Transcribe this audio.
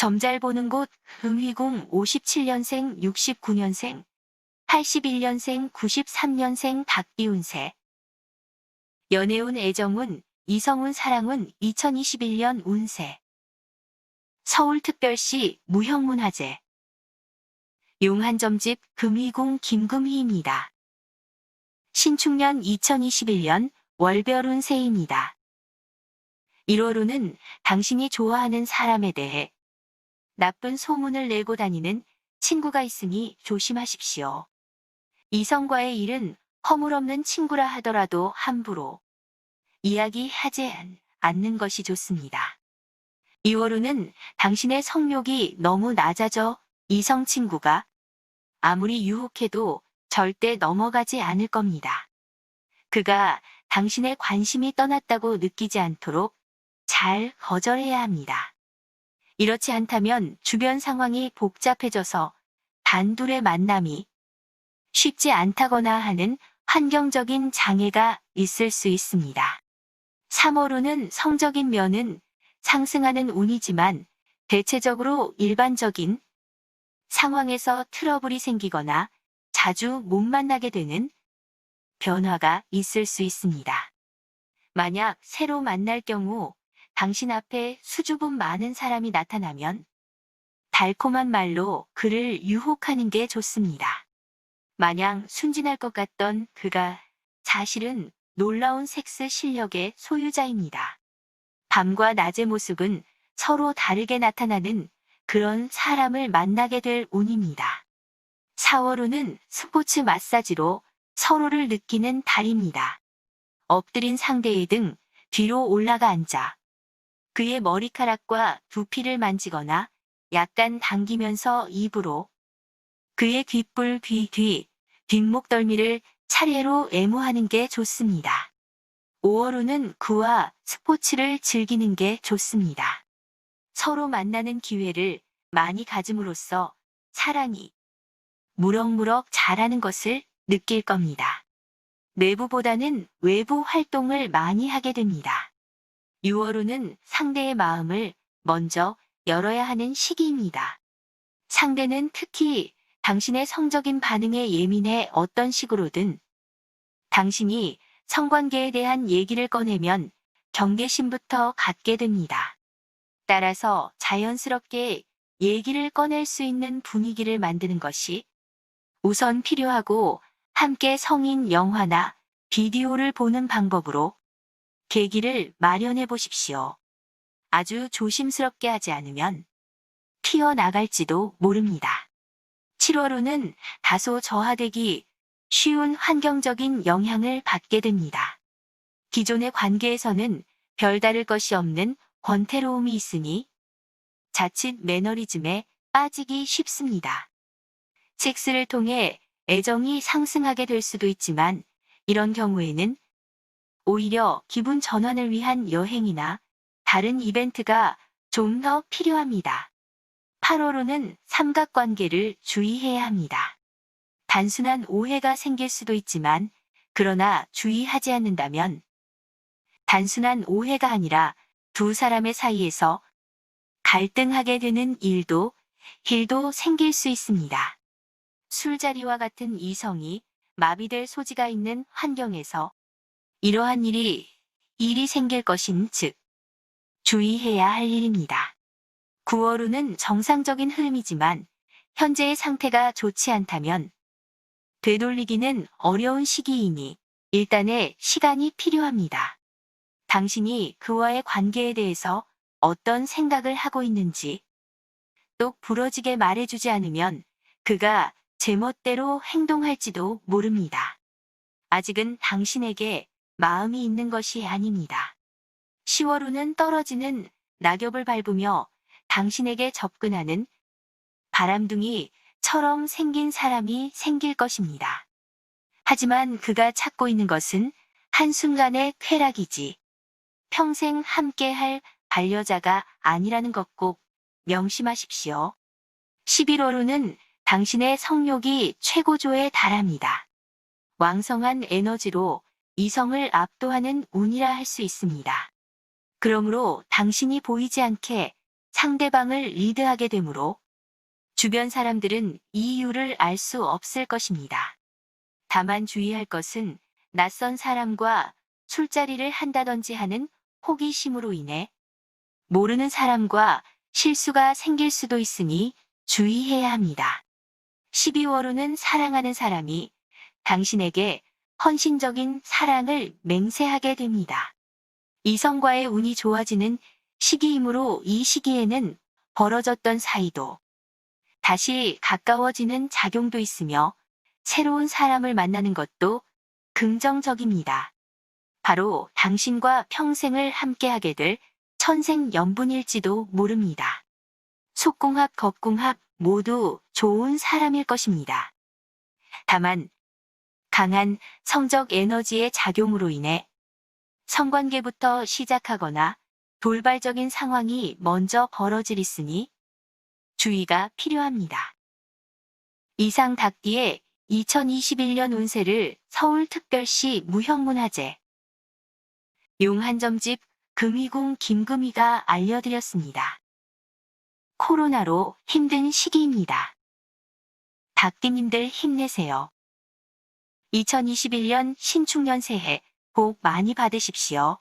점 잘 보는 곳 음희궁 57년생 69년생 81년생 93년생 박비운세 연애운 애정운 이성운 사랑운 2021년 운세 서울특별시 무형문화재 용한점집 금희궁 김금희입니다. 신축년 2021년 월별 운세입니다. 1월운은 당신이 좋아하는 사람에 대해 나쁜 소문을 내고 다니는 친구가 있으니 조심하십시오. 이성과의 일은 허물없는 친구라 하더라도 함부로 이야기하지 않는 것이 좋습니다. 2월운은 당신의 성욕이 너무 낮아져 이성 친구가 아무리 유혹해도 절대 넘어가지 않을 겁니다. 그가 당신의 관심이 떠났다고 느끼지 않도록 잘 거절해야 합니다. 이렇지 않다면 주변 상황이 복잡해져서 단둘의 만남이 쉽지 않다거나 하는 환경적인 장애가 있을 수 있습니다. 3월운은 성적인 면은 상승하는 운이지만 대체적으로 일반적인 상황에서 트러블이 생기거나 자주 못 만나게 되는 변화가 있을 수 있습니다. 만약 새로 만날 경우 당신 앞에 수줍음 많은 사람이 나타나면 달콤한 말로 그를 유혹하는 게 좋습니다. 마냥 순진할 것 같던 그가 사실은 놀라운 섹스 실력의 소유자입니다. 밤과 낮의 모습은 서로 다르게 나타나는 그런 사람을 만나게 될 운입니다. 4월운은 스포츠 마사지로 서로를 느끼는 달입니다. 엎드린 상대의 등 뒤로 올라가 앉아 그의 머리카락과 두피를 만지거나 약간 당기면서 입으로 그의 귓불 뒷목덜미를 차례로 애무하는 게 좋습니다. 5월운은 그와 스포츠를 즐기는 게 좋습니다. 서로 만나는 기회를 많이 가짐으로써 사랑이 무럭무럭 자라는 것을 느낄 겁니다. 내부보다는 외부 활동을 많이 하게 됩니다. 6월운은 상대의 마음을 먼저 열어야 하는 시기입니다. 상대는 특히 당신의 성적인 반응에 예민해 어떤 식으로든 당신이 성관계에 대한 얘기를 꺼내면 경계심부터 갖게 됩니다. 따라서 자연스럽게 얘기를 꺼낼 수 있는 분위기를 만드는 것이 우선 필요하고 함께 성인 영화나 비디오를 보는 방법으로 계기를 마련해 보십시오. 아주 조심스럽게 하지 않으면 튀어나갈지도 모릅니다. 7월운은 다소 저하되기 쉬운 환경적인 영향을 받게 됩니다. 기존의 관계에서는 별다를 것이 없는 권태로움이 있으니 자칫 매너리즘에 빠지기 쉽습니다. 섹스를 통해 애정이 상승하게 될 수도 있지만 이런 경우에는 오히려 기분 전환을 위한 여행이나 다른 이벤트가 좀 더 필요합니다. 8월호는 삼각관계를 주의해야 합니다. 단순한 오해가 생길 수도 있지만 그러나 주의하지 않는다면 단순한 오해가 아니라 두 사람의 사이에서 갈등하게 되는 일도 생길 수 있습니다. 술자리와 같은 이성이 마비될 소지가 있는 환경에서 이러한 일이 생길 것인 즉 주의해야 할 일입니다. 9월호는 정상적인 흐름이지만 현재의 상태가 좋지 않다면 되돌리기는 어려운 시기이니 일단의 시간이 필요합니다. 당신이 그와의 관계에 대해서 어떤 생각을 하고 있는지 똑 부러지게 말해주지 않으면 그가 제멋대로 행동할지도 모릅니다. 아직은 당신에게 마음이 있는 것이 아닙니다. 10월호는 떨어지는 낙엽을 밟으며 당신에게 접근하는 바람둥이처럼 생긴 사람이 생길 것입니다. 하지만 그가 찾고 있는 것은 한순간의 쾌락이지 평생 함께할 반려자가 아니라는 것 꼭 명심하십시오. 11월호는 당신의 성욕이 최고조에 달합니다. 왕성한 에너지로 이성을 압도하는 운이라 할 수 있습니다. 그러므로 당신이 보이지 않게 상대방을 리드하게 되므로 주변 사람들은 이 이유를 알 수 없을 것입니다. 다만 주의할 것은 낯선 사람과 술자리를 한다든지 하는 호기심으로 인해 모르는 사람과 실수가 생길 수도 있으니 주의해야 합니다. 12월호는 사랑하는 사람이 당신에게 헌신적인 사랑을 맹세하게 됩니다. 이성과의 운이 좋아지는 시기이므로 이 시기에는 벌어졌던 사이도 다시 가까워지는 작용도 있으며 새로운 사람을 만나는 것도 긍정적입니다. 바로 당신과 평생을 함께하게 될 천생연분일지도 모릅니다. 속궁합, 겁궁합 모두 좋은 사람일 것입니다. 다만 강한 성적 에너지의 작용으로 인해 성관계부터 시작하거나 돌발적인 상황이 먼저 벌어질 있으니 주의가 필요합니다. 이상 닭띠의 2021년 운세를 서울특별시 무형문화재 용한점집 금이궁 김금이가 알려드렸습니다. 코로나로 힘든 시기입니다. 닭띠님들 힘내세요. 2021년 신축년 새해 복 많이 받으십시오.